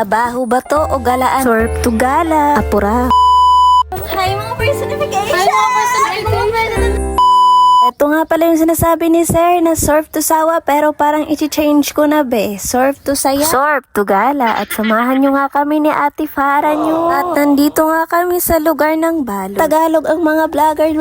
Trabaho ba to o galaan? Surf to gala. Apura. Hi mga personification! Ito nga pala yung sinasabi ni Sir na surf to sawa pero parang i-change ko na be. Surf to saya. Surf to gala. At samahan nyo nga kami ni Ate Farah nyo. At nandito nga kami sa lugar ng Balod. Tagalog ang mga vlogger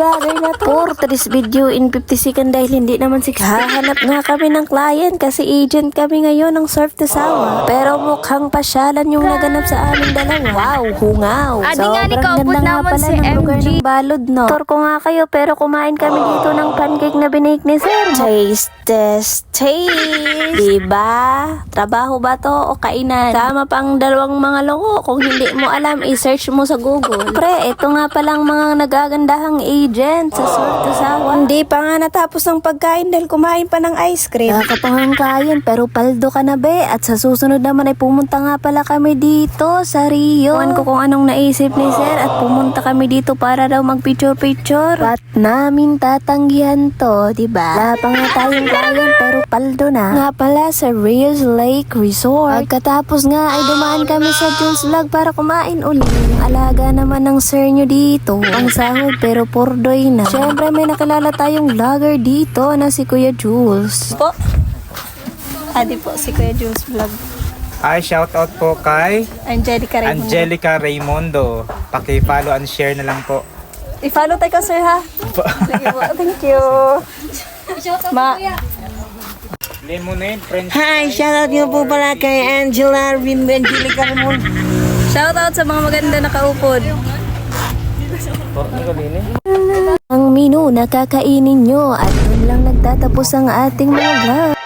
na to. For this video in 50 seconds dahil hindi naman hahanap nga kami ng client kasi agent kami ngayon ng surf to sawa. Pero mukhang pasyalan yung naganap sa aming dalawa. Wow, hungaw. Adi nga ni kaupod naman si lugar MG. ng Balod, no? Tour ko nga kayo pero kumain kami dito ng pancake na binake ni Sir. Taste test, taste. Diba? Trabaho ba to o kainan? Tama pang dalawang mga loko. Kung hindi mo alam, i-search mo sa Google. Pre, ito nga palang mga nagagandahang agent sa surf to sawa. Hindi pa nga natapos ang pagkain dahil kumain pa ng ice cream. Nakapangangkayan pero paldo ka na be. At sa susunod naman ay pumunta nga pala kami dito sa Rio. Kuhan ko kung anong naisip ni Sir at pumunta kami dito para daw mag-picture-picture. Ba't namin tatanggihan to, diba? Wala pa nga tayong client pero paldo na. Nga pala sa Rio's Lake Resort. Pagkatapos nga ay dumaan kami sa Jules Vlog para kumain ulit. Alaga naman ng sir nyo dito. Ang sahod pero pordoy na. Siyempre may nakilala tayong vlogger dito na si Kuya Jules. Po? Adi po si Kuya Jules Vlog. Ay, shoutout po kay Angelica Raymundo. Angelica Raymundo. Paki-follow and share na lang po. I-follow tayo ka, sir, ha? Sige po. Thank you. Lemonade, French Hi, shoutout nyo po pala kay Angelica Raymundo. Shoutout sa mga maganda na kaupod. Ang menu na kakainin nyo at doon lang nagtatapos ang ating mga vlog.